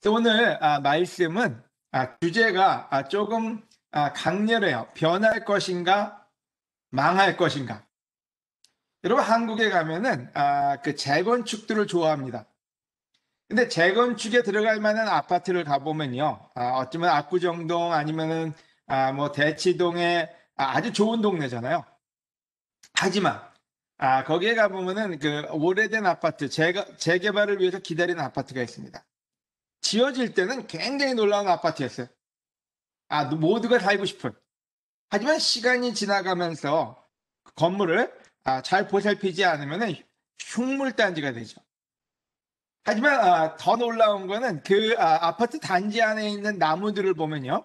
그래서 오늘 말씀은 주제가 조금 강렬해요. 변할 것인가, 망할 것인가. 여러분 한국에 가면은 그 재건축들을 좋아합니다. 근데 재건축에 들어갈 만한 아파트를 가보면요, 어쩌면 압구정동 아니면은 뭐 대치동의 아주 좋은 동네잖아요. 하지만 거기에 가보면은 그 오래된 아파트 재개발을 위해서 기다리는 아파트가 있습니다. 지어질 때는 굉장히 놀라운 아파트였어요. 모두가 살고 싶은. 하지만 시간이 지나가면서 그 건물을 잘 보살피지 않으면 흉물단지가 되죠. 하지만 더 놀라운 거는 그 아파트 단지 안에 있는 나무들을 보면요.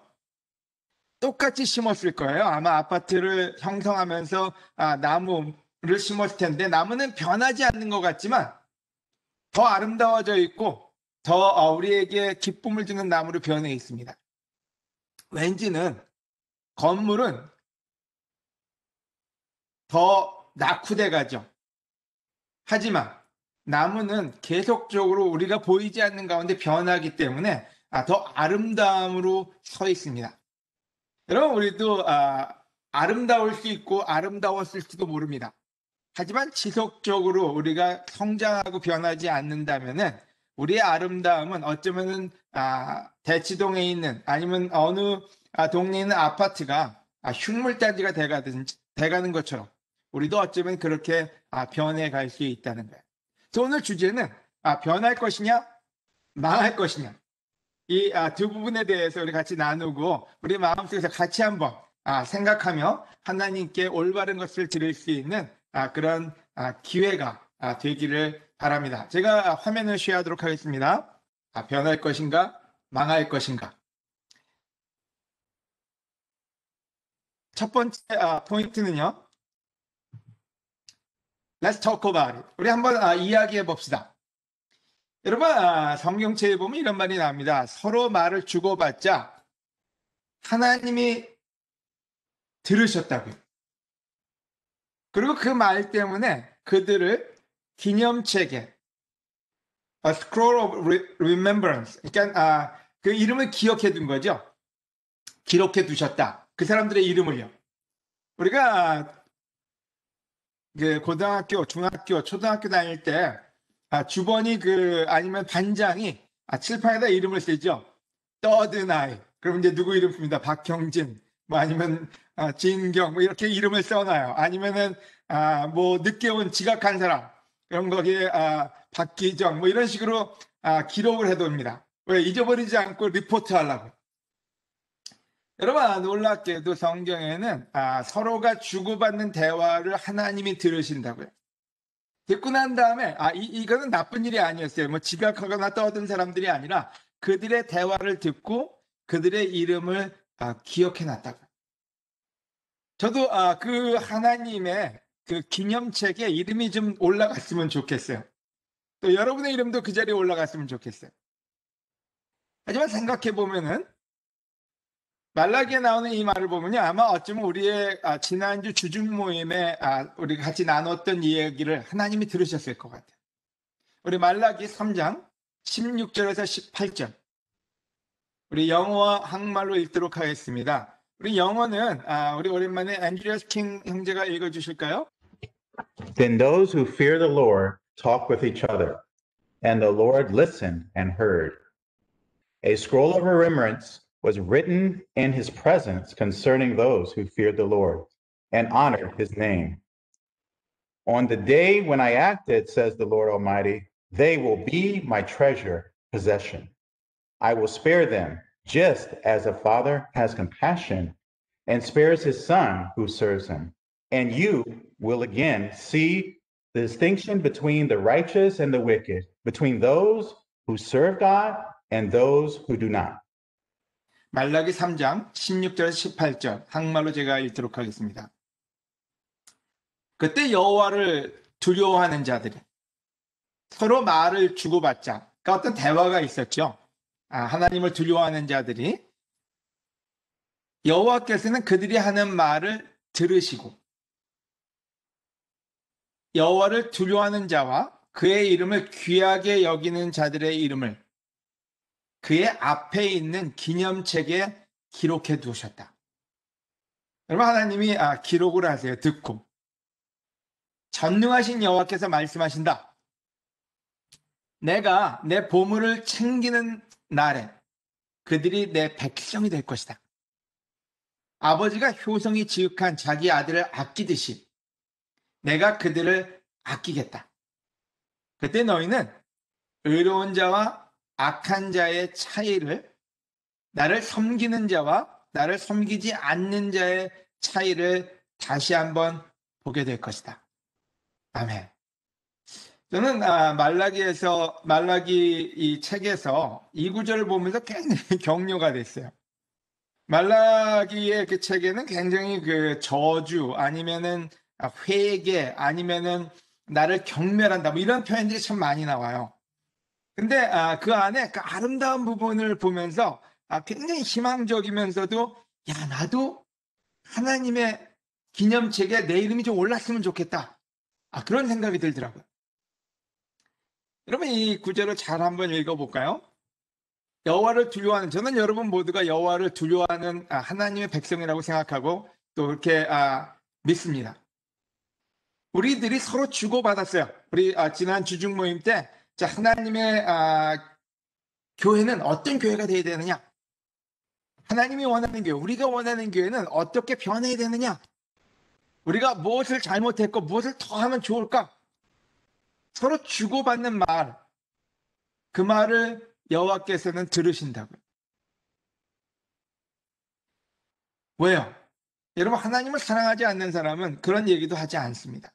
똑같이 심었을 거예요. 아마 아파트를 형성하면서 나무를 심었을 텐데 나무는 변하지 않는 것 같지만 더 아름다워져 있고 더 우리에게 기쁨을 주는 나무로 변해 있습니다. 왠지는 건물은 더 낙후돼 가죠. 하지만 나무는 계속적으로 우리가 보이지 않는 가운데 변하기 때문에 더 아름다움으로 서 있습니다. 여러분, 우리도 아름다울 수 있고 아름다웠을지도 모릅니다. 하지만 지속적으로 우리가 성장하고 변하지 않는다면은 우리의 아름다움은 어쩌면은 대치동에 있는 아니면 어느 동네에 있는 아파트가 흉물단지가 돼가는 것처럼 우리도 어쩌면 그렇게 변해갈 수 있다는 거예요. 그래서 오늘 주제는 변할 것이냐 망할 것이냐 이 두 부분에 대해서 우리 같이 나누고 우리 마음속에서 같이 한번 생각하며 하나님께 올바른 것을 드릴 수 있는 그런 기회가 되기를 바랍니다. 제가 화면을 쉐어하도록 하겠습니다. 변할 것인가 망할 것인가. 첫 번째 포인트는요. Let's talk about it. 우리 한번 이야기해 봅시다. 여러분 성경책에 보면 이런 말이 나옵니다. 서로 말을 주고받자 하나님이 들으셨다고요. 그리고 그 말 때문에 그들을 기념책에 A Scroll of Remembrance 그러니까 그 이름을 기억해 둔 거죠. 기록해 두셨다. 그 사람들의 이름을요. 우리가 그 고등학교, 중학교, 초등학교 다닐 때 주번이 아니면 반장이 칠판에다 이름을 쓰죠. 떠드나이. 그럼 이제 누구 이름 씁니다. 박형진, 뭐 아니면 진경, 뭐 이렇게 이름을 써놔요. 아니면은 뭐 늦게 온 지각한 사람, 그럼 거기에 박기정, 뭐 이런 식으로 기록을 해둡니다. 왜 잊어버리지 않고 리포트 하려고. 여러분 놀랍게도 성경에는 서로가 주고받는 대화를 하나님이 들으신다고요. 듣고 난 다음에 이거는 나쁜 일이 아니었어요. 뭐 지각하거나 떠든 사람들이 아니라 그들의 대화를 듣고 그들의 이름을 기억해 놨다고. 저도 그 하나님의 그 기념책에 이름이 좀 올라갔으면 좋겠어요. 또 여러분의 이름도 그 자리에 올라갔으면 좋겠어요. 하지만 생각해 보면은 말라기에 나오는 이 말을 보면요. 아마 어쩌면 우리의 지난주 주중 모임에 우리가 같이 나눴던 이야기를 하나님이 들으셨을 것 같아요. 우리 말라기 3장 16절에서 18절. 우리 영어와 한국말로 읽도록 하겠습니다. 우리 영어는 우리 오랜만에 앤드리어스 킹 형제가 읽어주실까요? Then those who fear the Lord talked with each other, and the Lord listened and heard. A scroll of remembrance was written in his presence concerning those who feared the Lord and honored his name. On the day when I acted, says the Lord Almighty, they will be my treasure possession. I will spare them, just as a father has compassion and spares his son who serves him. And you will again see the distinction between the righteous and the wicked, between those who serve God and those who do not. 말라기 3장 16절에서 18절 한국말로 제가 읽도록 하겠습니다. 그때 여호와를 두려워하는 자들이 서로 말을 주고받자. 그러니까 어떤 대화가 있었죠. 하나님을 두려워하는 자들이 여호와께서는 그들이 하는 말을 들으시고 여호와를 두려워하는 자와 그의 이름을 귀하게 여기는 자들의 이름을 그의 앞에 있는 기념책에 기록해 두셨다. 여러분, 하나님이 기록을 하세요. 듣고. 전능하신 여호와께서 말씀하신다. 내가 내 보물을 챙기는 날에 그들이 내 백성이 될 것이다. 아버지가 효성이 지극한 자기 아들을 아끼듯이 내가 그들을 아끼겠다. 그때 너희는 의로운 자와 악한 자의 차이를, 나를 섬기는 자와 나를 섬기지 않는 자의 차이를 다시 한번 보게 될 것이다. 아멘. 저는 말라기 이 책에서 이 구절을 보면서 굉장히 격려가 됐어요. 말라기의 그 책에는 굉장히 그 저주 아니면은 회개 아니면은 나를 경멸한다 뭐 이런 표현들이 참 많이 나와요. 근데 그 안에 그 아름다운 부분을 보면서 굉장히 희망적이면서도 야, 나도 하나님의 기념책에 내 이름이 좀 올랐으면 좋겠다. 그런 생각이 들더라고요. 여러분, 이 구절을 잘 한번 읽어볼까요? 여호와를 두려워하는, 저는 여러분 모두가 여호와를 두려워하는 하나님의 백성이라고 생각하고 또 그렇게 믿습니다. 우리들이 서로 주고받았어요. 우리 지난 주중 모임 때 자, 하나님의 교회는 어떤 교회가 되어야 되느냐? 하나님이 원하는 교회, 우리가 원하는 교회는 어떻게 변해야 되느냐? 우리가 무엇을 잘못했고 무엇을 더 하면 좋을까? 서로 주고받는 말, 그 말을 여호와께서는 들으신다고요. 왜요? 여러분, 하나님을 사랑하지 않는 사람은 그런 얘기도 하지 않습니다.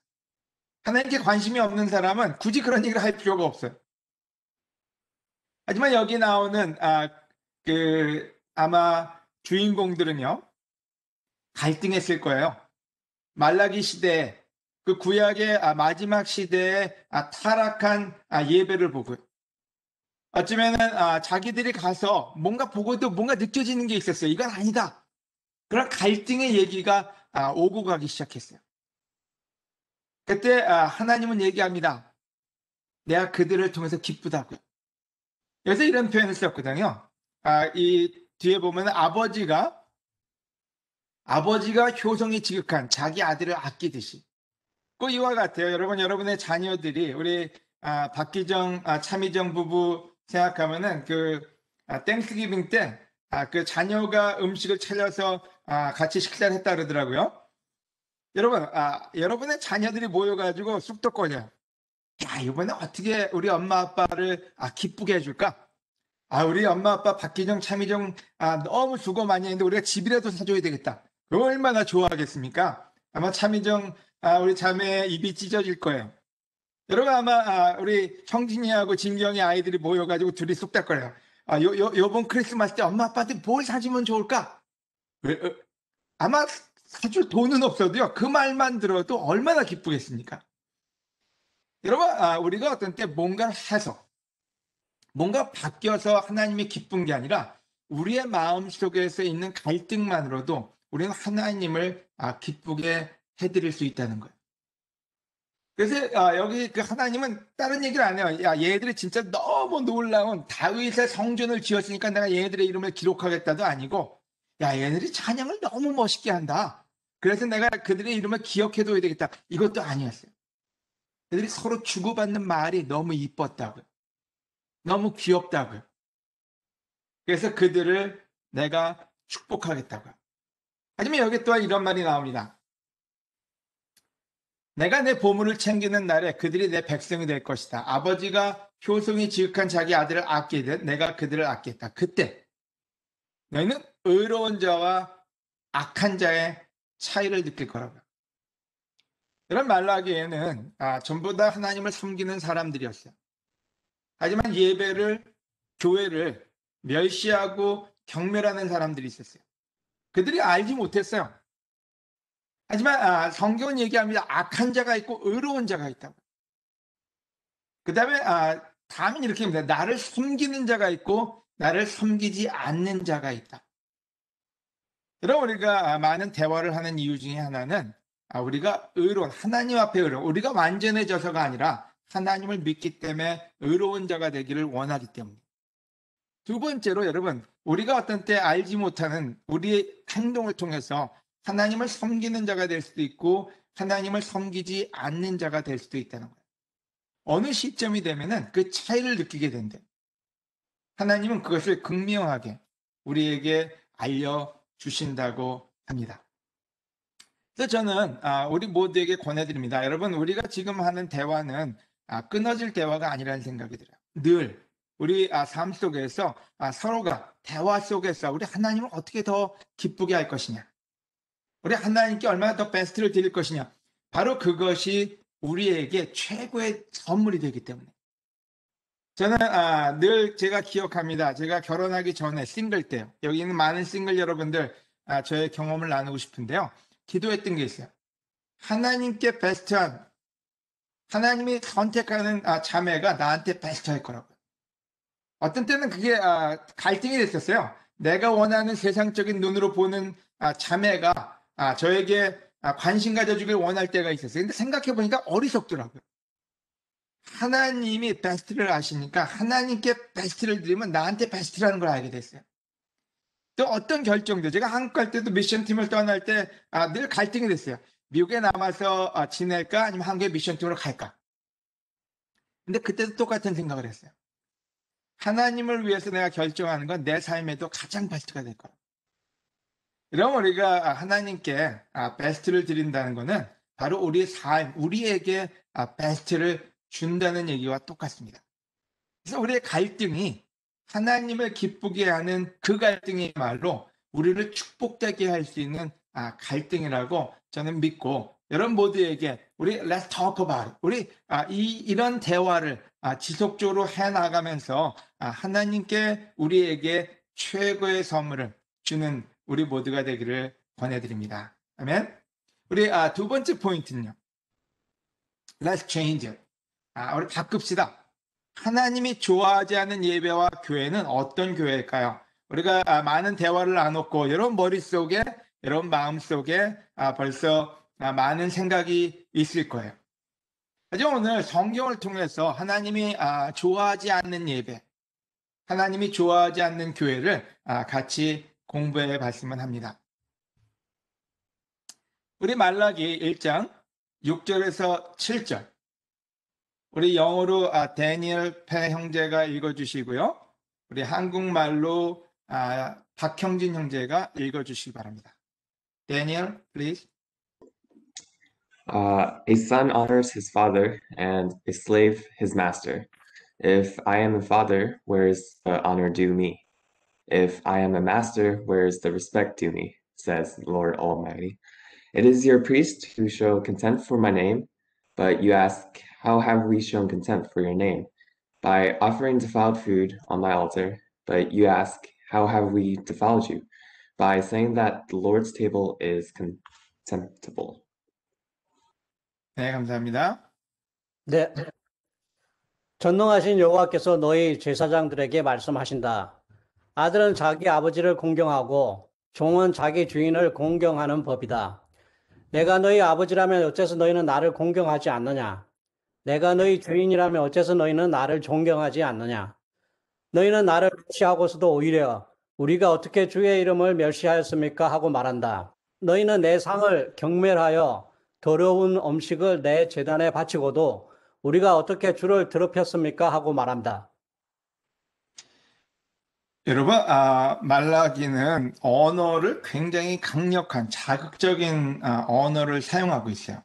하나님께 관심이 없는 사람은 굳이 그런 얘기를 할 필요가 없어요. 하지만 여기 나오는 아마 주인공들은요, 갈등했을 거예요. 말라기 시대에, 그 구약의 마지막 시대에 타락한 예배를 보고요. 어쩌면은 자기들이 가서 뭔가 보고도 뭔가 느껴지는 게 있었어요. 이건 아니다. 그런 갈등의 얘기가 오고 가기 시작했어요. 그때 하나님은 얘기합니다. 내가 그들을 통해서 기쁘다고요. 그래서 이런 표현을 썼거든요. 이 뒤에 보면 아버지가 효성이 지극한 자기 아들을 아끼듯이. 꼭 이와 같아요. 여러분, 여러분의 자녀들이 우리 박기정, 차미정 부부 생각하면은 그 땡스기빙 때 그 자녀가 음식을 차려서 같이 식사를 했다 그러더라고요. 여러분, 여러분의 자녀들이 모여가지고 쑥덕거려요. 야, 이번에 어떻게 우리 엄마 아빠를 기쁘게 해줄까? 우리 엄마 아빠 박기정, 차미정 너무 수고 많이 했는데 우리가 집이라도 사줘야 되겠다. 그거 얼마나 좋아하겠습니까? 아마 차미정 우리 자매 입이 찢어질 거예요. 여러분, 아마 우리 형진이하고 진경이 아이들이 모여가지고 둘이 쑥덕거려요. 요번 크리스마스 때 엄마 아빠한테 뭘 사주면 좋을까? 아마 사줄 돈은 없어도요, 그 말만 들어도 얼마나 기쁘겠습니까? 여러분, 우리가 어떤 때 뭔가를 해서 뭔가 바뀌어서 하나님이 기쁜 게 아니라 우리의 마음 속에서 있는 갈등만으로도 우리는 하나님을 기쁘게 해드릴 수 있다는 거예요. 그래서 여기 그 하나님은 다른 얘기를 안 해요. 야, 얘들이 진짜 너무 놀라운 다윗의 성전을 지었으니까 내가 얘들의 이름을 기록하겠다도 아니고, 야, 얘들이 찬양을 너무 멋있게 한다. 그래서 내가 그들의 이름을 기억해둬야 되겠다. 이것도 아니었어요. 그들이 서로 주고받는 말이 너무 이뻤다고요. 너무 귀엽다고요. 그래서 그들을 내가 축복하겠다고요. 하지만 여기 또한 이런 말이 나옵니다. 내가 내 보물을 챙기는 날에 그들이 내 백성이 될 것이다. 아버지가 효성이 지극한 자기 아들을 아끼듯 내가 그들을 아끼겠다. 그때 너희는 의로운 자와 악한 자의 차이를 느낄 거라고요. 이런 말라기에는 전부 다 하나님을 섬기는 사람들이었어요. 하지만 예배를, 교회를 멸시하고 경멸하는 사람들이 있었어요. 그들이 알지 못했어요. 하지만 성경은 얘기합니다. 악한 자가 있고 의로운 자가 있다고. 그 다음에 다음은 이렇게 합니다. 나를 섬기는 자가 있고 나를 섬기지 않는 자가 있다. 여러분, 우리가 많은 대화를 하는 이유 중에 하나는 우리가 의로운, 하나님 앞에 의로운, 우리가 완전해져서가 아니라 하나님을 믿기 때문에 의로운 자가 되기를 원하기 때문에. 두 번째로 여러분, 우리가 어떤 때 알지 못하는 우리의 행동을 통해서 하나님을 섬기는 자가 될 수도 있고 하나님을 섬기지 않는 자가 될 수도 있다는 거예요. 어느 시점이 되면은 그 차이를 느끼게 된대. 하나님은 그것을 극명하게 우리에게 알려주신다고 합니다. 그래서 저는 우리 모두에게 권해드립니다. 여러분, 우리가 지금 하는 대화는 끊어질 대화가 아니라는 생각이 들어요. 늘 우리 삶 속에서 서로가 대화 속에서 우리 하나님을 어떻게 더 기쁘게 할 것이냐, 우리 하나님께 얼마나 더 베스트를 드릴 것이냐, 바로 그것이 우리에게 최고의 선물이 되기 때문에 저는 늘 제가 기억합니다. 제가 결혼하기 전에 싱글 때요. 여기 있는 많은 싱글 여러분들 저의 경험을 나누고 싶은데요. 기도했던 게 있어요. 하나님께 베스트한, 하나님이 선택하는 자매가 나한테 베스트할 거라고요. 어떤 때는 그게 갈등이 됐었어요. 내가 원하는 세상적인 눈으로 보는 자매가 저에게 관심 가져주길 원할 때가 있었어요. 근데 생각해 보니까 어리석더라고요. 하나님이 베스트를 아시니까 하나님께 베스트를 드리면 나한테 베스트라는 걸 알게 됐어요. 또 어떤 결정도, 제가 한국 갈 때도 미션팀을 떠날 때 늘 갈등이 됐어요. 미국에 남아서 지낼까 아니면 한국에 미션팀으로 갈까. 근데 그때도 똑같은 생각을 했어요. 하나님을 위해서 내가 결정하는 건 내 삶에도 가장 베스트가 될 거야. 이러면 우리가 하나님께 베스트를 드린다는 것은 바로 우리의 삶, 우리에게 베스트를 준다는 얘기와 똑같습니다. 그래서 우리의 갈등이 하나님을 기쁘게 하는 그 갈등이야말로 우리를 축복되게 할 수 있는 갈등이라고 저는 믿고, 여러분 모두에게 우리 Let's talk about it. 우리 이런 대화를 지속적으로 해나가면서 하나님께 우리에게 최고의 선물을 주는 우리 모두가 되기를 권해드립니다. 아멘. 우리 두 번째 포인트는요. Let's change it. 우리 바꿉시다. 하나님이 좋아하지 않는 예배와 교회는 어떤 교회일까요? 우리가 많은 대화를 나눴고 여러분 머릿속에, 여러분 마음속에 벌써 많은 생각이 있을 거예요. 하지만 오늘 성경을 통해서 하나님이 좋아하지 않는 예배, 하나님이 좋아하지 않는 교회를 같이 공부해 봤으면 합니다. 우리 말라기 1장 6절에서 7절, 우리 영어로 데니엘 패 형제가 읽어주시고요. 우리 한국말로 박형진 형제가 읽어주시기 바랍니다. Daniel, please. A son honors his father, and a slave his master. If I am a father, where is the honor due me? If I am a master, where is the respect due me? Says the Lord Almighty. It is your priests who show contempt for my name, but you ask, how have we shown contempt for your name? By offering defiled food on my altar, but you ask, how have we defiled you? By saying that the Lord's table is contemptible. 네, 감사합니다. 네. 전능하신 여호와께서 너희 제사장들에게 말씀하신다. 아들은 자기 아버지를 공경하고 종은 자기 주인을 공경하는 법이다. 내가 너희 아버지라면 어째서 너희는 나를 공경하지 않느냐? 내가 너희 주인이라면 어째서 너희는 나를 존경하지 않느냐? 너희는 나를 멸시하고서도 오히려 우리가 어떻게 주의 이름을 멸시하였습니까? 하고 말한다. 너희는 내 상을 경멸하여 더러운 음식을 내 제단에 바치고도 우리가 어떻게 주를 더럽혔습니까? 하고 말한다. 여러분, 말라기는 언어를 굉장히 강력한 자극적인 언어를 사용하고 있어요.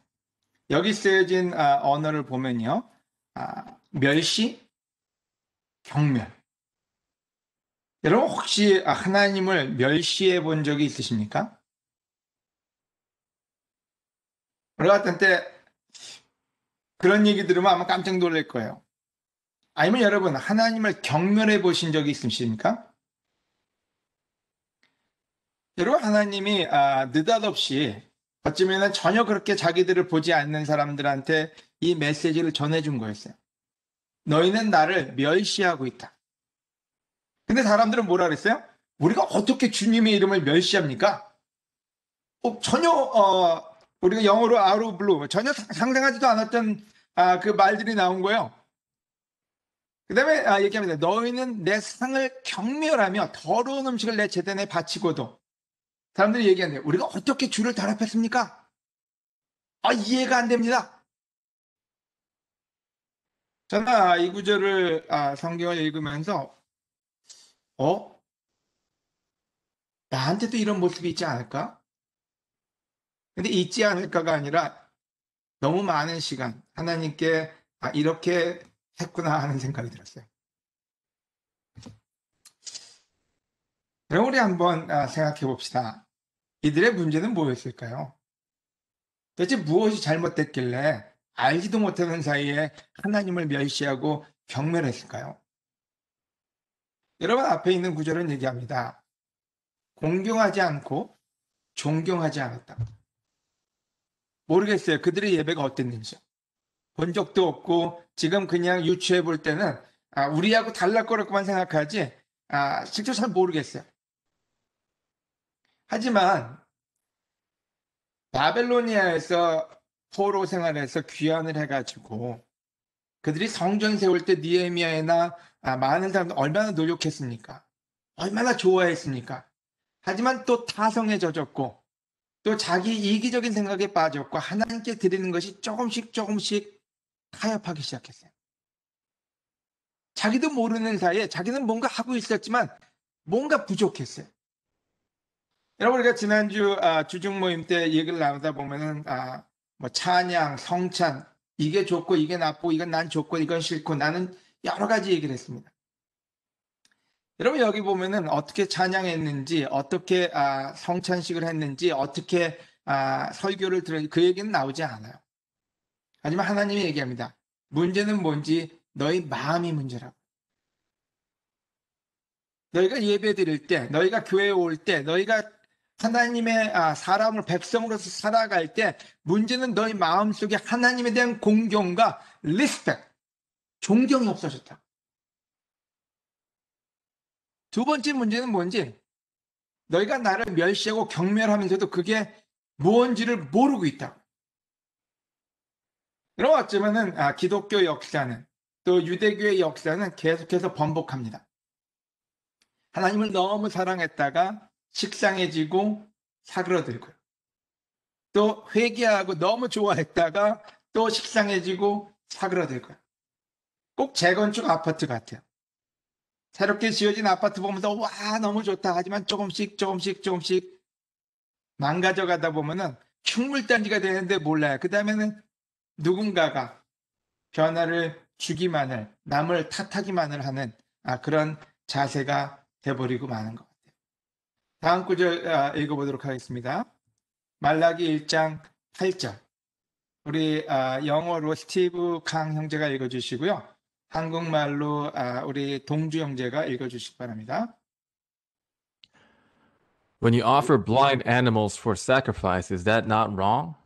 여기 쓰여진 언어를 보면요. 멸시, 경멸. 여러분 혹시 하나님을 멸시해 본 적이 있으십니까? 우리가 어떤 때 그런 얘기 들으면 아마 깜짝 놀랄 거예요. 아니면 여러분 하나님을 경멸해 보신 적이 있으십니까? 여러분 하나님이 느닷없이 어쩌면 전혀 그렇게 자기들을 보지 않는 사람들한테 이 메시지를 전해준 거였어요. 너희는 나를 멸시하고 있다. 근데 사람들은 뭐라 그랬어요? 우리가 어떻게 주님의 이름을 멸시합니까? 전혀 우리가 영어로 out of blue, 전혀 상상하지도 않았던 그 말들이 나온 거예요. 그 다음에 얘기합니다. 너희는 내 상을 경멸하며 더러운 음식을 내 제단에 바치고도. 사람들이 얘기하는데 우리가 어떻게 주를 더럽혔습니까? 이해가 안 됩니다. 저는 이 구절을 성경을 읽으면서 나한테도 이런 모습이 있지 않을까? 근데 있지 않을까가 아니라 너무 많은 시간 하나님께 이렇게 했구나 하는 생각이 들었어요. 그럼 우리 한번 생각해 봅시다. 이들의 문제는 뭐였을까요? 도대체 무엇이 잘못됐길래 알지도 못하는 사이에 하나님을 멸시하고 경멸했을까요? 여러분 앞에 있는 구절은 얘기합니다. 공경하지 않고 존경하지 않았다. 모르겠어요. 그들의 예배가 어땠는지. 본 적도 없고 지금 그냥 유추해 볼 때는 우리하고 달랄 거라고만 생각하지 실제 잘 모르겠어요. 하지만 바벨로니아에서 포로 생활에서 귀환을 해가지고 그들이 성전 세울 때 느헤미야나 많은 사람들 얼마나 노력했습니까? 얼마나 좋아했습니까? 하지만 또 타성에 젖었고 또 자기 이기적인 생각에 빠졌고 하나님께 드리는 것이 조금씩 타협하기 시작했어요. 자기도 모르는 사이에 자기는 뭔가 하고 있었지만 뭔가 부족했어요. 여러분 우리가 지난주 주중 모임 때 얘기를 나누다 보면은 뭐 찬양, 성찬 이게 좋고 이게 나쁘고 이건 난 좋고 이건 싫고 나는 여러 가지 얘기를 했습니다. 여러분 여기 보면은 어떻게 찬양했는지 어떻게 성찬식을 했는지 어떻게 설교를 들었는지 그 얘기는 나오지 않아요. 하지만 하나님이 얘기합니다. 문제는 뭔지 너희 마음이 문제라고. 너희가 예배 드릴 때 너희가 교회에 올 때 너희가 하나님의 사람을 백성으로서 살아갈 때 문제는 너희 마음속에 하나님에 대한 공경과 리스펙, 존경이 없어졌다. 두 번째 문제는 뭔지 너희가 나를 멸시하고 경멸하면서도 그게 무언지를 모르고 있다. 여러분 어쩌면은 기독교 역사는 또 유대교의 역사는 계속해서 번복합니다. 하나님을 너무 사랑했다가 식상해지고 사그러들고요. 또 회개하고 너무 좋아했다가 또 식상해지고 사그러들고요. 꼭 재건축 아파트 같아요. 새롭게 지어진 아파트 보면서 와 너무 좋다 하지만 조금씩 망가져가다 보면은 흉물단지가 되는데 몰라요. 그 다음에는 누군가가 변화를 주기만을 남을 탓하기만을 하는 그런 자세가 돼버리고 마는 것 같아요. 다음 구절 읽어보도록 하겠습니다. 말라기 1장 8절 우리 영어로 스티브 강 형제가 읽어주시고요. 한국말로 우리 동주 형제가 읽어주시기 바랍니다. When you offer blind animals for sacrifice, is that not wrong?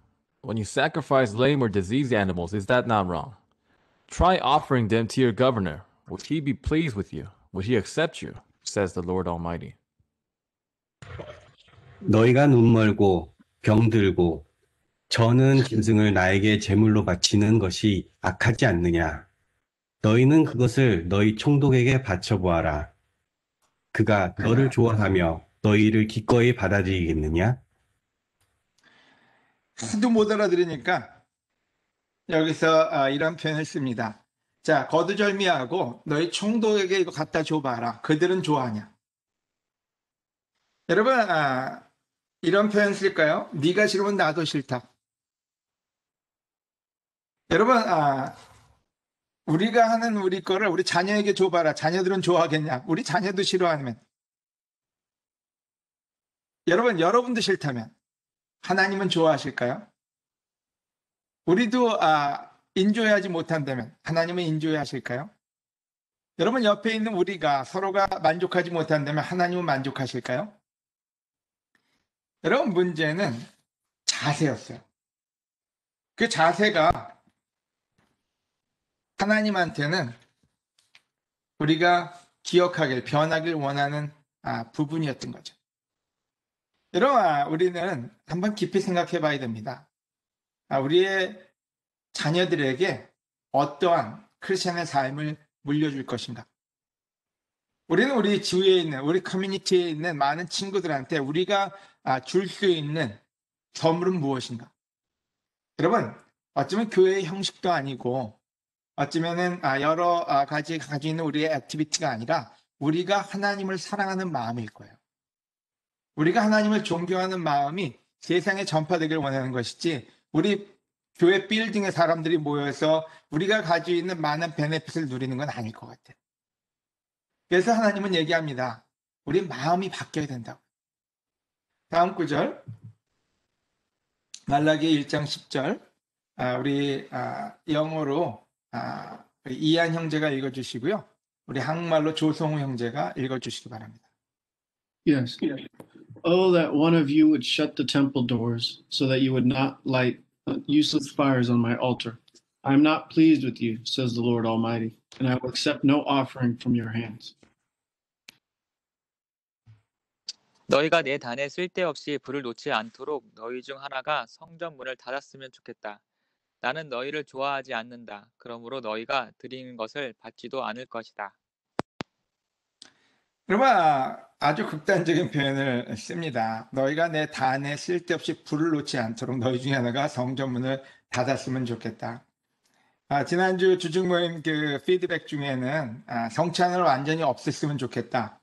When you sacrifice lame or diseased animals, is that not wrong? Try offering them to your governor. Would he be pleased with you? Would he accept you? Says the Lord Almighty. 너희가 눈멀고 병들고 저는 짐승을 나에게 제물로 바치는 것이 악하지 않느냐? 너희는 그것을 너희 총독에게 바쳐보아라. 그가 너를 좋아하며 너희를 기꺼이 받아들이겠느냐? 하도 못 알아들으니까 여기서 이런 표현을 씁니다. 자, 거두절미하고 너희 총독에게 이거 갖다 줘봐라. 그들은 좋아하냐? 여러분 이런 표현 쓸까요? 네가 싫으면 나도 싫다. 여러분 우리가 하는 우리 거를 우리 자녀에게 줘봐라. 자녀들은 좋아하겠냐? 우리 자녀도 싫어하면 여러분도 싫다면 하나님은 좋아하실까요? 우리도 인조해하지 못한다면 하나님은 인조해하실까요? 여러분 옆에 있는 우리가 서로가 만족하지 못한다면 하나님은 만족하실까요? 여러분 문제는 자세였어요. 그 자세가 하나님한테는 우리가 기억하길 변하길 원하는 부분이었던 거죠. 여러분 우리는 한번 깊이 생각해 봐야 됩니다. 우리의 자녀들에게 어떠한 크리스천의 삶을 물려줄 것인가? 우리는 우리 주위에 있는, 우리 커뮤니티에 있는 많은 친구들한테 우리가 줄 수 있는 선물은 무엇인가? 여러분, 어쩌면 교회의 형식도 아니고, 어쩌면은 여러 가지 가지고 있는 우리의 액티비티가 아니라 우리가 하나님을 사랑하는 마음일 거예요. 우리가 하나님을 존경하는 마음이 세상에 전파되길 원하는 것이지, 우리 교회 빌딩에 사람들이 모여서 우리가 가지고 있는 많은 베네핏을 누리는 건 아닐 것 같아요. 그래서 하나님은 얘기합니다. 우리 마음이 바뀌어야 된다고. 다음 구절, 말라기 1장 10절, 우리 영어로 우리 이한 형제가 읽어주시고요. 우리 한국말로 조성우 형제가 읽어주시기 바랍니다. Yes. Oh, that one of you would shut the temple doors so that you would not light useless fires on my altar. I am not pleased with you, says the Lord Almighty, and I will accept no offering from your hands. 너희가 내 단에 쓸데없이 불을 놓지 않도록 너희 중 하나가 성전 문을 닫았으면 좋겠다. 나는 너희를 좋아하지 않는다. 그러므로 너희가 드리는 것을 받지도 않을 것이다. 여러분, 아주 극단적인 표현을 씁니다. 너희가 내 단에 쓸데없이 불을 놓지 않도록 너희 중에 하나가 성전문을 닫았으면 좋겠다. 지난주 주중모임 그 피드백 중에는 성찬을 완전히 없앴으면 좋겠다.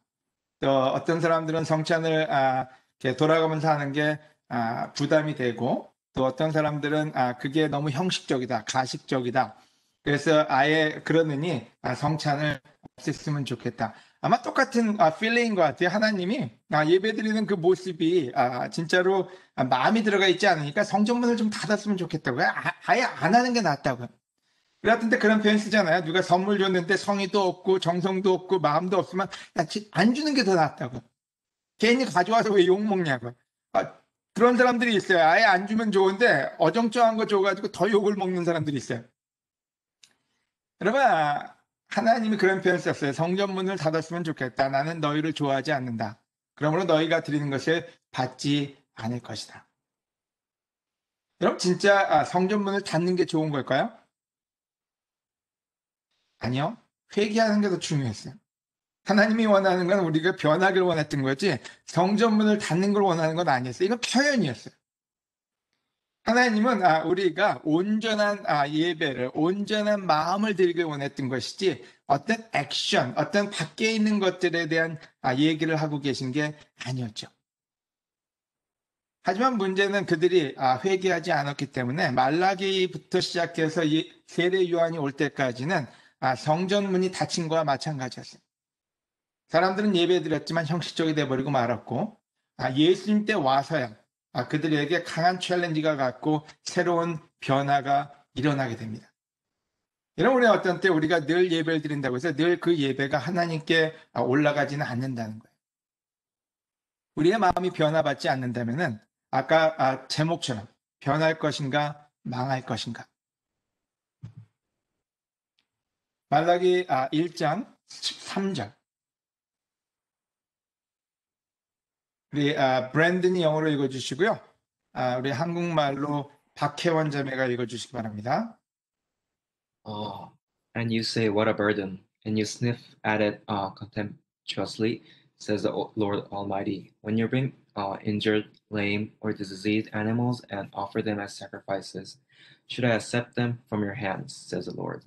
또 어떤 사람들은 성찬을 이렇게 돌아가면서 하는 게 부담이 되고, 또 어떤 사람들은 그게 너무 형식적이다, 가식적이다. 그래서 아예 그러느니 성찬을 없앴으면 좋겠다. 아마 똑같은 필링인 것 같아요. 하나님이 예배드리는 그 모습이 진짜로 마음이 들어가 있지 않으니까 성전문을 좀 닫았으면 좋겠다고요. 아예 안 하는 게 낫다고요. 그랬던데 그런 표현 쓰잖아요. 누가 선물 줬는데 성의도 없고 정성도 없고 마음도 없으면 안 주는 게 더 낫다고. 괜히 가져와서 왜 욕먹냐고. 그런 사람들이 있어요. 아예 안 주면 좋은데 어정쩡한 거 줘가지고 더 욕을 먹는 사람들이 있어요. 여러분, 하나님이 그런 표현 썼어요. 성전문을 닫았으면 좋겠다. 나는 너희를 좋아하지 않는다. 그러므로 너희가 드리는 것을 받지 않을 것이다. 여러분, 진짜 성전문을 닫는 게 좋은 걸까요? 아니요. 회개하는 게 더 중요했어요. 하나님이 원하는 건 우리가 변하길 원했던 거지 성전문을 닫는 걸 원하는 건 아니었어요. 이건 표현이었어요. 하나님은 우리가 온전한 예배를, 온전한 마음을 드리길 원했던 것이지 어떤 액션, 어떤 밖에 있는 것들에 대한 얘기를 하고 계신 게 아니었죠. 하지만 문제는 그들이 회개하지 않았기 때문에 말라기부터 시작해서 세례 요한이 올 때까지는 성전문이 닫힌 거와 마찬가지였어요. 사람들은 예배드렸지만 형식적이 돼버리고 말았고, 예수님 때 와서야 그들에게 강한 챌린지가 갖고 새로운 변화가 일어나게 됩니다. 여러분, 우리 어떤 때 우리가 늘 예배를 드린다고 해서 늘 그 예배가 하나님께 올라가지는 않는다는 거예요. 우리의 마음이 변화받지 않는다면은 아까 제목처럼 변할 것인가 망할 것인가. 말라기 1장 13절. 우리 브랜든이 영어로 읽어주시고요. 우리 한국말로 박혜원 자매가 읽어주시기 바랍니다. And you say, what a burden, and you sniff at it contemptuously, says the Lord Almighty. When you bring injured, lame, or diseased animals and offer them as sacrifices, should I accept them from your hands, says the Lord.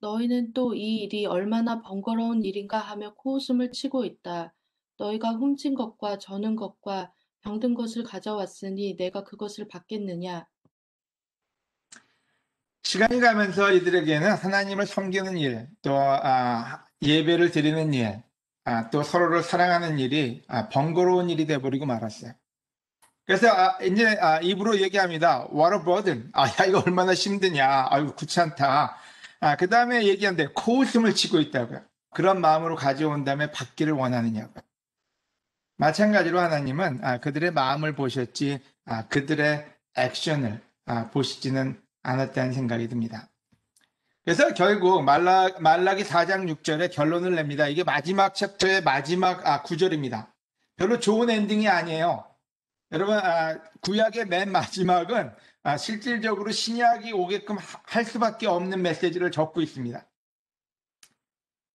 너희는 또 이 일이 얼마나 번거로운 일인가 하며 코웃음을 치고 있다. 너희가 훔친 것과 저는 것과 병든 것을 가져왔으니 내가 그것을 받겠느냐. 시간이 가면서 이들에게는 하나님을 섬기는 일, 또 예배를 드리는 일, 또 서로를 사랑하는 일이 번거로운 일이 돼버리고 말았어요. 그래서 이제 입으로 얘기합니다. What a burden. 야, 이거 얼마나 힘드냐. 아유, 귀찮다. 그 다음에 얘기하는데 코웃음을 치고 있다고요. 그런 마음으로 가져온 다음에 받기를 원하느냐고요. 마찬가지로 하나님은 그들의 마음을 보셨지 그들의 액션을 보시지는 않았다는 생각이 듭니다. 그래서 결국 말라기 4장 6절에 결론을 냅니다. 이게 마지막 챕터의 마지막 구절입니다. 별로 좋은 엔딩이 아니에요. 여러분, 구약의 맨 마지막은 실질적으로 신약이 오게끔 할 수밖에 없는 메시지를 적고 있습니다.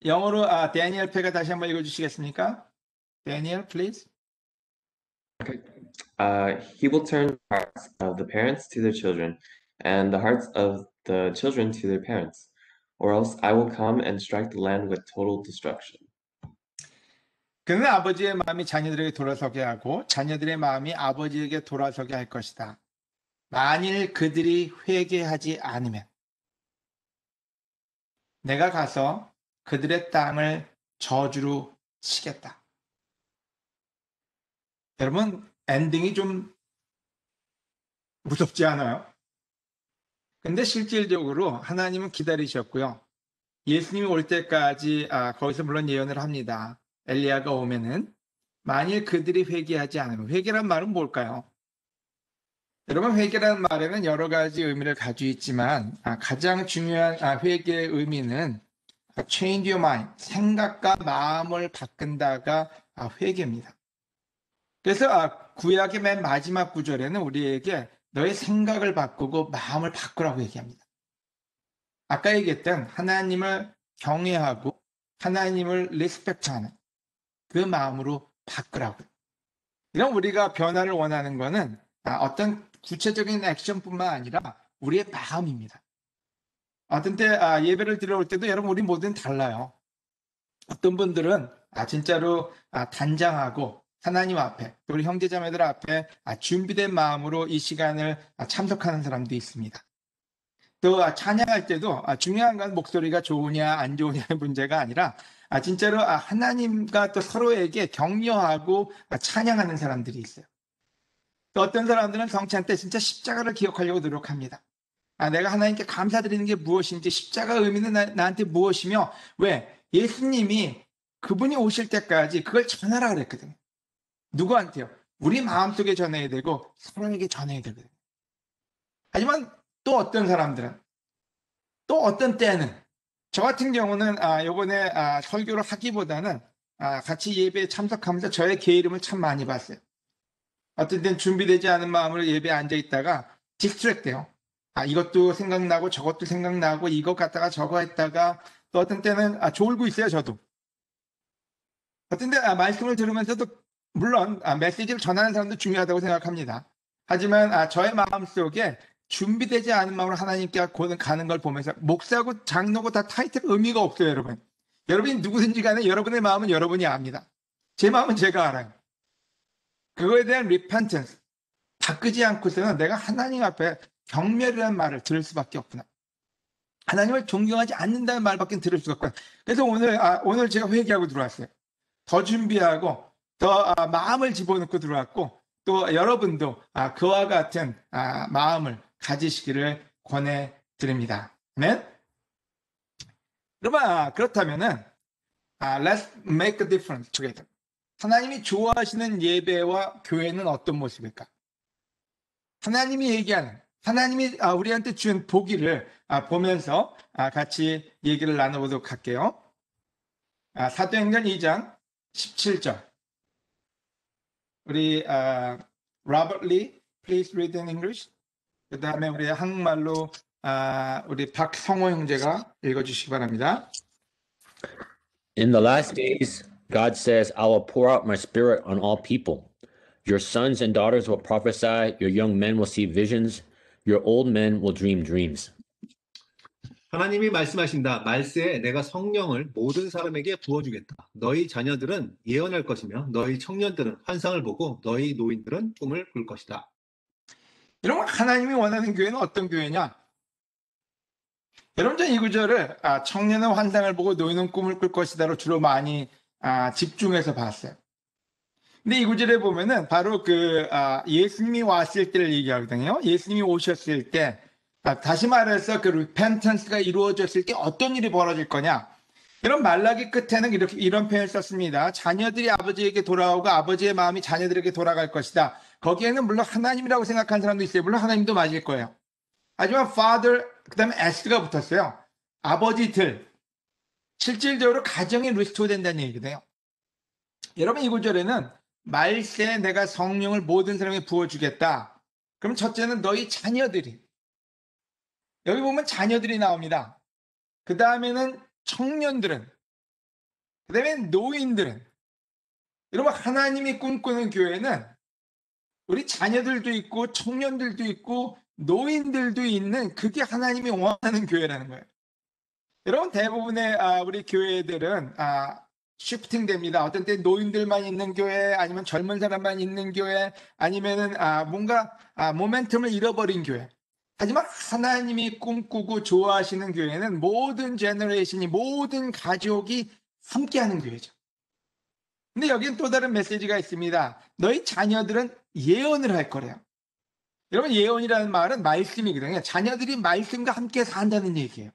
영어로 데니엘 패가 다시 한번 읽어주시겠습니까? 데니엘, please. He will turn the hearts of the parents to their children, and the hearts of the children to their parents, or else I will come and strike the land with total destruction. 그는 아버지의 마음이 자녀들에게 돌아서게 하고 자녀들의 마음이 아버지에게 돌아서게 할 것이다. 만일 그들이 회개하지 않으면 내가 가서 그들의 땅을 저주로 치겠다. 여러분, 엔딩이 좀 무섭지 않아요? 근데 실질적으로 하나님은 기다리셨고요. 예수님이 올 때까지 거기서 물론 예언을 합니다. 엘리야가 오면은 만일 그들이 회개하지 않으면, 회개란 말은 뭘까요? 여러분, 회개라는 말에는 여러 가지 의미를 가지고 있지만 가장 중요한 회개의 의미는 change your mind, 생각과 마음을 바꾼다가 회개입니다. 그래서 구약의 맨 마지막 구절에는 우리에게 너의 생각을 바꾸고 마음을 바꾸라고 얘기합니다. 아까 얘기했던 하나님을 경외하고 하나님을 리스펙트하는 그 마음으로 바꾸라고요. 이런 우리가 변화를 원하는 것은 어떤 구체적인 액션뿐만 아니라 우리의 마음입니다. 어떤 때 예배를 드려올 때도 여러분 우리 모두는 달라요. 어떤 분들은 진짜로 단장하고 하나님 앞에 또 우리 형제자매들 앞에 준비된 마음으로 이 시간을 참석하는 사람도 있습니다. 또 찬양할 때도 중요한 건 목소리가 좋으냐 안 좋으냐의 문제가 아니라 진짜로 하나님과 또 서로에게 격려하고 찬양하는 사람들이 있어요. 또 어떤 사람들은 성찬 때 진짜 십자가를 기억하려고 노력합니다. 내가 하나님께 감사드리는 게 무엇인지, 십자가 의미는 나한테 무엇이며, 왜? 예수님이 그분이 오실 때까지 그걸 전하라 그랬거든요. 누구한테요? 우리 마음속에 전해야 되고 서로에게 전해야 되거든요. 하지만 또 어떤 사람들은, 또 어떤 때는, 저 같은 경우는 요번에 설교를 하기보다는 같이 예배에 참석하면서 저의 게으름을 참 많이 봤어요. 어떤 때는 준비되지 않은 마음으로 예배에 앉아있다가 디스트랙돼요. 이것도 생각나고 저것도 생각나고 이것 갖다가 저거 했다가 또 어떤 때는 졸고 있어요, 저도. 어떤 때 말씀을 들으면서도 물론 메시지를 전하는 사람도 중요하다고 생각합니다. 하지만 저의 마음속에 준비되지 않은 마음으로 하나님께 가는 걸 보면서 목사고 장로고 다 타이틀 의미가 없어요, 여러분. 여러분이 누구든지 간에 여러분의 마음은 여러분이 압니다. 제 마음은 제가 알아요. 그거에 대한 repentance, 바꾸지 않고서는 내가 하나님 앞에 경멸이라는 말을 들을 수밖에 없구나. 하나님을 존경하지 않는다는 말밖에 들을 수가 없구나. 그래서 오늘 제가 회개하고 들어왔어요. 더 준비하고 더 마음을 집어넣고 들어왔고 또 여러분도 그와 같은 마음을 가지시기를 권해드립니다. 아멘? 여러분, 그렇다면은 let's make a difference together. 하나님이 좋아하시는 예배와 교회는 어떤 모습일까? 하나님이 얘기하는, 하나님이 우리한테 준 보기를 보면서 같이 얘기를 나눠보도록 할게요. 사도행전 2장 17절. 우리 Robert Lee, please read in English. 그 다음에 우리 한국말로 우리 박성호 형제가 읽어주시기 바랍니다. In the last days, God says, I will pour out my spirit on all people. Your sons and daughters will prophesy, your young men will see visions, your old men will dream dreams. 하나님이 말씀하신다. 말세에 내가 성령을 모든 사람에게 부어주겠다. 너희 자녀들은 예언할 것이며 너희 청년들은 환상을 보고 너희 노인들은 꿈을 꿀 것이다. 여러분, 하나님이 원하는 교회는 어떤 교회냐? 여러분, 전 이 구절을 청년은 환상을 보고 노인은 꿈을 꿀 것이다로 주로 많이 집중해서 봤어요. 근데 이 구절에 보면은 바로 예수님이 왔을 때를 얘기하거든요. 예수님이 오셨을 때, 다시 말해서 그 repentance가 이루어졌을 때 어떤 일이 벌어질 거냐? 이런 말라기 끝에는 이런 표현을 썼습니다. 자녀들이 아버지에게 돌아오고 아버지의 마음이 자녀들에게 돌아갈 것이다. 거기에는 물론 하나님이라고 생각하는 사람도 있어요. 물론 하나님도 맞을 거예요. 하지만 father, 그 다음에 s가 붙었어요. 아버지들. 실질적으로 가정이 리스토어 된다는 얘기거든요. 여러분, 이 구절에는 말세에 내가 성령을 모든 사람에게 부어주겠다. 그럼 첫째는 너희 자녀들이. 여기 보면 자녀들이 나옵니다. 그 다음에는 청년들은, 그 다음에 노인들은, 여러분, 하나님이 꿈꾸는 교회는 우리 자녀들도 있고 청년들도 있고 노인들도 있는, 그게 하나님이 원하는 교회라는 거예요. 여러분, 대부분의 우리 교회들은 쉬프팅 됩니다. 어떤 때 노인들만 있는 교회, 아니면 젊은 사람만 있는 교회, 아니면은 뭔가 모멘텀을 잃어버린 교회. 하지만 하나님이 꿈꾸고 좋아하시는 교회는 모든 제너레이션이, 모든 가족이 함께하는 교회죠. 근데 여기는 또 다른 메시지가 있습니다. 너희 자녀들은 예언을 할 거래요. 여러분, 예언이라는 말은 말씀이거든요. 자녀들이 말씀과 함께 산다는 얘기예요.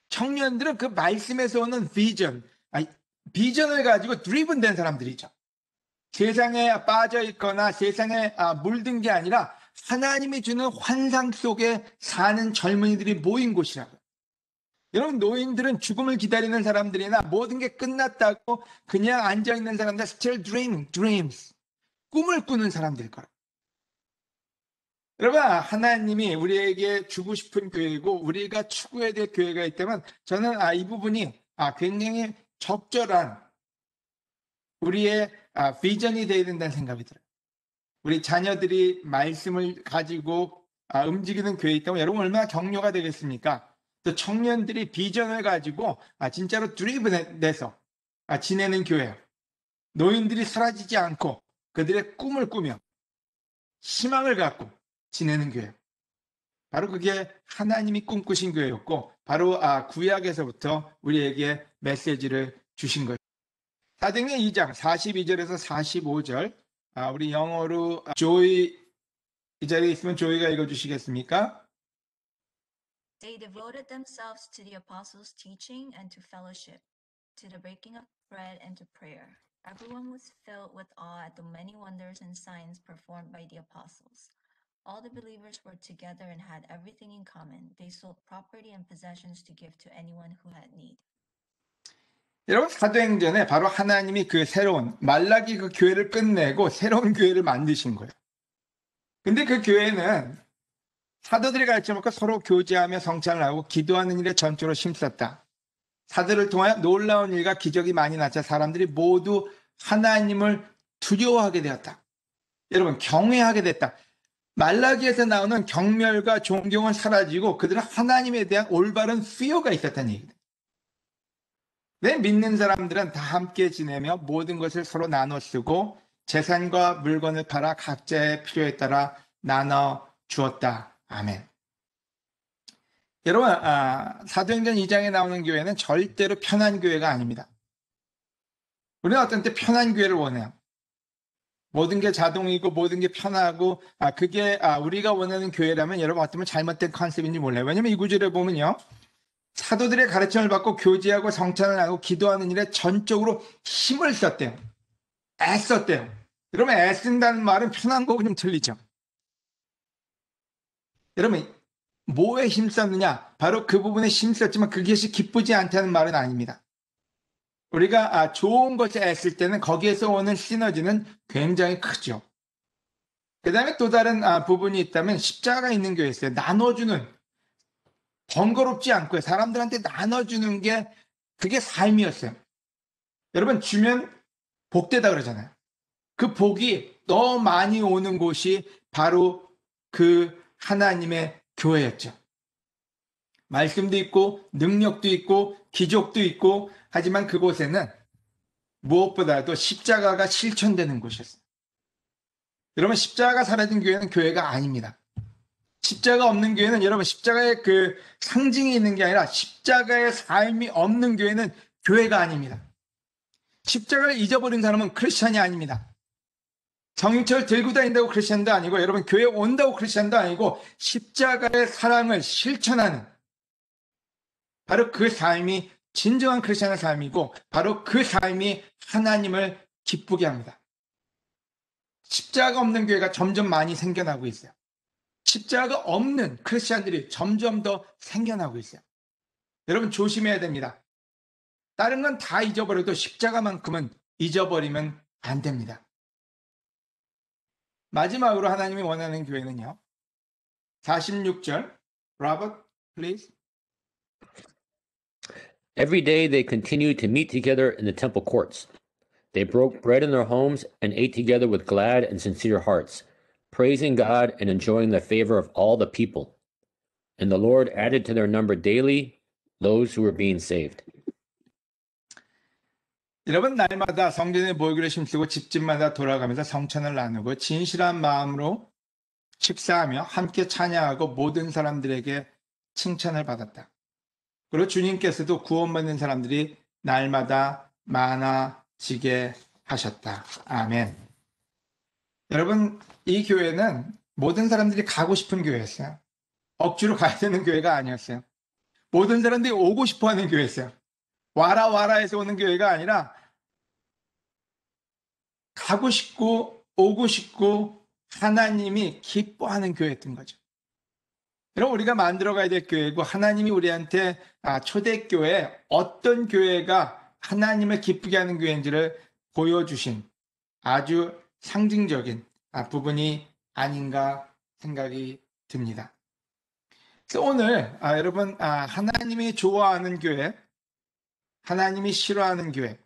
청년들은 그 말씀에서 오는 비전을 가지고 드리븐 된 사람들이죠. 세상에 빠져 있거나 세상에 물든 게 아니라 하나님이 주는 환상 속에 사는 젊은이들이 모인 곳이라고요. 여러분, 노인들은 죽음을 기다리는 사람들이나 모든 게 끝났다고 그냥 앉아있는 사람들, still dreaming, dreams, 꿈을 꾸는 사람들 거예요. 여러분, 하나님이 우리에게 주고 싶은 교회이고 우리가 추구해야 될 교회가 있다면, 저는 이 부분이 굉장히 적절한 우리의 비전이 되어야 된다는 생각이 들어요. 우리 자녀들이 말씀을 가지고 움직이는 교회이기 때문에 여러분, 얼마나 격려가 되겠습니까? 또 청년들이 비전을 가지고 진짜로 드리븐 돼서 지내는 교회예요. 노인들이 사라지지 않고 그들의 꿈을 꾸며 희망을 갖고 지내는 교회. 바로 그게 하나님이 꿈꾸신 교회였고, 바로 구약에서부터 우리에게 메시지를 주신 거예요. 사도행전 2장 42절에서 45절, 우리 영어로 조이, 이 자리에 있으면 조이가 읽어주시겠습니까? They devoted themselves to the apostles' teaching and to fellowship, to the breaking of bread and to prayer. Everyone was filled with awe at the many wonders and signs performed by the apostles. All the believers were together and had everything in common. They sold property and possessions to give to anyone who had need. 여러분, 사도행전에 바로 하나님이 그 새로운 말라기 그 교회를 끝내고 새로운 교회를 만드신 거예요. 근데 그 교회는 사도들이 가르쳐 먹고 서로 교제하며 성찬을 하고 기도하는 일에 전적으로 힘썼다. 사도를 통하여 놀라운 일과 기적이 많이 나자 사람들이 모두 하나님을 두려워하게 되었다. 여러분, 경외하게 됐다. 말라기에서 나오는 경멸과 존경은 사라지고 그들은 하나님에 대한 올바른 fear가 있었다는 얘기다. 내 믿는 사람들은 다 함께 지내며 모든 것을 서로 나눠 쓰고 재산과 물건을 팔아 각자의 필요에 따라 나눠 주었다. 아멘. 여러분, 사도행전 2장에 나오는 교회는 절대로 편한 교회가 아닙니다. 우리는 어떤 때 편한 교회를 원해요. 모든 게 자동이고 모든 게 편하고 그게 우리가 원하는 교회라면 여러분, 어쩌면 잘못된 컨셉인지 몰라요. 왜냐면 이 구절에 보면요, 사도들의 가르침을 받고 교제하고 성찬을 하고 기도하는 일에 전적으로 힘을 썼대요. 애썼대요. 여러분, 애쓴다는 말은 편한 거고 좀 틀리죠. 여러분, 뭐에 힘썼느냐? 바로 그 부분에 힘썼지만 그것이 기쁘지 않다는 말은 아닙니다. 우리가 좋은 것에 애쓸 때는 거기에서 오는 시너지는 굉장히 크죠. 그 다음에 또 다른 부분이 있다면 십자가가 있는 교회에 있어요. 나눠주는, 번거롭지 않고요. 사람들한테 나눠주는 게 그게 삶이었어요. 여러분, 주면 복되다 그러잖아요. 그 복이 너무 많이 오는 곳이 바로 그 하나님의 교회였죠. 말씀도 있고 능력도 있고 기적도 있고, 하지만 그곳에는 무엇보다도 십자가가 실천되는 곳이었어요. 여러분, 십자가가 사라진 교회는 교회가 아닙니다. 십자가 없는 교회는, 여러분, 십자가의 그 상징이 있는 게 아니라 십자가의 삶이 없는 교회는 교회가 아닙니다. 십자가를 잊어버린 사람은 크리스찬이 아닙니다. 정인철 들고 다닌다고 크리스찬도 아니고, 여러분, 교회 온다고 크리스찬도 아니고, 십자가의 사랑을 실천하는, 바로 그 삶이 진정한 크리스찬의 삶이고, 바로 그 삶이 하나님을 기쁘게 합니다. 십자가 없는 교회가 점점 많이 생겨나고 있어요. 십자가 없는 크리스찬들이 점점 더 생겨나고 있어요. 여러분, 조심해야 됩니다. 다른 건 다 잊어버려도 십자가만큼은 잊어버리면 안 됩니다. 마지막으로 하나님이 원하는 교회는요, 46절, Robert, please. Every day they continued to meet together in the temple courts. They broke bread in their homes and ate together with glad and sincere hearts, praising God and enjoying the favor of all the people. And the Lord added to their number daily those who were being saved. 여러분, 날마다 성전에 모이기를 힘쓰고 집집마다 돌아가면서 성찬을 나누고 진실한 마음으로 식사하며 함께 찬양하고 모든 사람들에게 칭찬을 받았다. 그리고 주님께서도 구원받는 사람들이 날마다 많아지게 하셨다. 아멘. 여러분, 이 교회는 모든 사람들이 가고 싶은 교회였어요. 억지로 가야 되는 교회가 아니었어요. 모든 사람들이 오고 싶어 하는 교회였어요. 와라 와라에서 오는 교회가 아니라 가고 싶고 오고 싶고 하나님이 기뻐하는 교회였던 거죠. 여러분, 우리가 만들어가야 될 교회고 하나님이 우리한테 초대교회 어떤 교회가 하나님을 기쁘게 하는 교회인지를 보여주신 아주 상징적인 부분이 아닌가 생각이 듭니다. 그래서 오늘 여러분, 하나님이 좋아하는 교회, 하나님이 싫어하는 교회,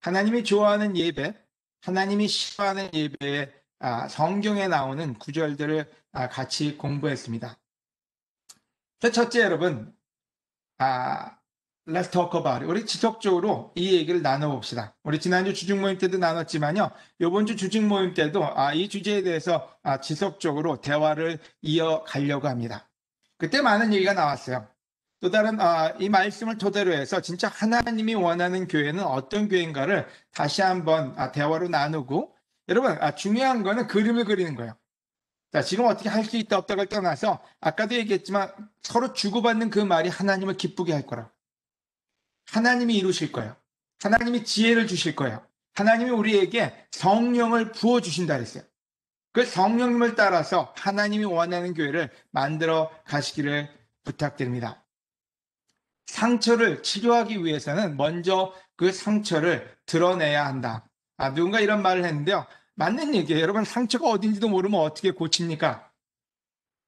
하나님이 좋아하는 예배, 하나님이 싫어하는 예배의 성경에 나오는 구절들을 같이 공부했습니다. 첫째, 여러분, Let's talk about it. 우리 지속적으로 이 얘기를 나눠봅시다. 우리 지난주 주중 모임 때도 나눴지만요, 이번 주 주중 모임 때도 이 주제에 대해서 지속적으로 대화를 이어가려고 합니다. 그때 많은 얘기가 나왔어요. 또 다른 이 말씀을 토대로 해서 진짜 하나님이 원하는 교회는 어떤 교회인가를 다시 한번 대화로 나누고, 여러분, 중요한 거는 그림을 그리는 거예요. 자, 지금 어떻게 할 수 있다 없다를 떠나서 아까도 얘기했지만 서로 주고받는 그 말이 하나님을 기쁘게 할 거라고. 하나님이 이루실 거예요. 하나님이 지혜를 주실 거예요. 하나님이 우리에게 성령을 부어주신다 그랬어요. 그 성령님을 따라서 하나님이 원하는 교회를 만들어 가시기를 부탁드립니다. 상처를 치료하기 위해서는 먼저 그 상처를 드러내야 한다. 누군가 이런 말을 했는데요, 맞는 얘기예요. 여러분, 상처가 어딘지도 모르면 어떻게 고칩니까?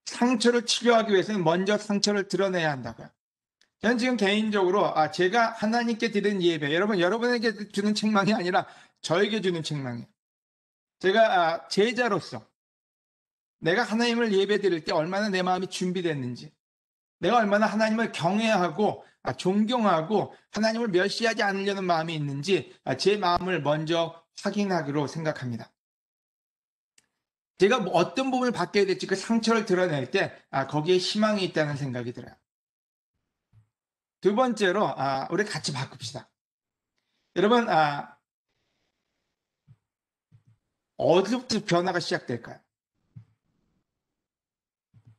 상처를 치료하기 위해서는 먼저 상처를 드러내야 한다고요. 저는 지금 개인적으로 제가 하나님께 드린 예배, 여러분에게 주는 책망이 아니라 저에게 주는 책망이에요. 제가 제자로서 내가 하나님을 예배 드릴 때 얼마나 내 마음이 준비됐는지, 내가 얼마나 하나님을 경외하고 존경하고 하나님을 멸시하지 않으려는 마음이 있는지 제 마음을 먼저 확인하기로 생각합니다. 제가 어떤 부분을 바뀌어야 될지 그 상처를 드러낼 때 거기에 희망이 있다는 생각이 들어요. 두 번째로 우리 같이 바꿉시다. 여러분, 어디서부터 변화가 시작될까요?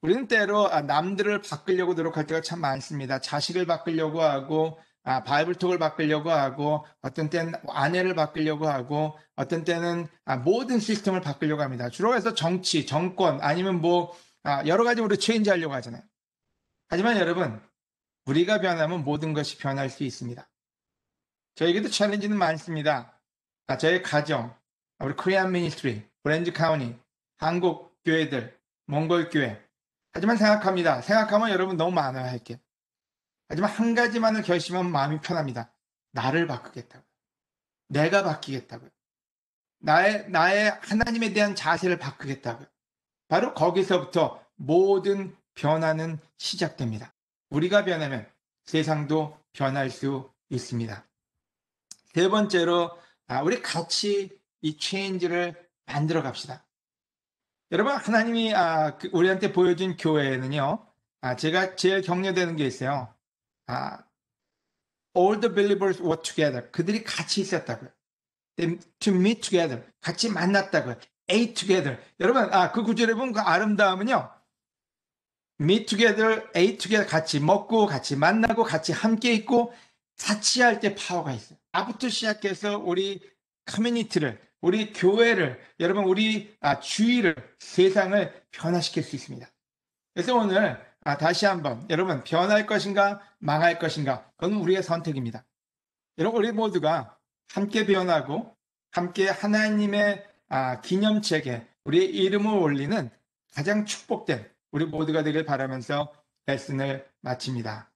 우리는 때로 남들을 바꾸려고 노력할 때가 참 많습니다. 자식을 바꾸려고 하고, 바이블톡을 바꾸려고 하고, 어떤 때는 아내를 바꾸려고 하고, 어떤 때는 모든 시스템을 바꾸려고 합니다. 주로 해서 정치, 정권, 아니면 여러 가지 우리 체인지 하려고 하잖아요. 하지만 여러분, 우리가 변하면 모든 것이 변할 수 있습니다. 저에게도 챌린지는 많습니다. 저의 가정, 우리 코리안 미니스트리, 오렌지 카운티, 한국 교회들, 몽골 교회. 하지만 생각하면 여러분 너무 많아요, 할 게. 하지만 한 가지만을 결심하면 마음이 편합니다. 나를 바꾸겠다고요. 내가 바뀌겠다고요. 나의 하나님에 대한 자세를 바꾸겠다고요. 바로 거기서부터 모든 변화는 시작됩니다. 우리가 변하면 세상도 변할 수 있습니다. 세 번째로 우리 같이 이 체인지를 만들어 갑시다. 여러분, 하나님이 우리한테 보여준 교회는요, 제가 제일 격려되는 게 있어요. All the believers were together. 그들이 같이 있었다고요. To meet together. 같이 만났다고요. ate together. 여러분, 그 구절에 보면 그 아름다움은요, meet together, ate together. 같이 먹고, 같이 만나고, 같이 함께 있고, 같이 할 때 파워가 있어요. 아부터 시작해서 우리 커뮤니티를, 우리 교회를, 여러분, 우리 주위를, 세상을 변화시킬 수 있습니다. 그래서 오늘 다시 한번, 여러분, 변할 것인가 망할 것인가, 그건 우리의 선택입니다. 여러분, 우리 모두가 함께 변하고 함께 하나님의 기념책에 우리의 이름을 올리는 가장 축복된 우리 모두가 되길 바라면서 레슨을 마칩니다.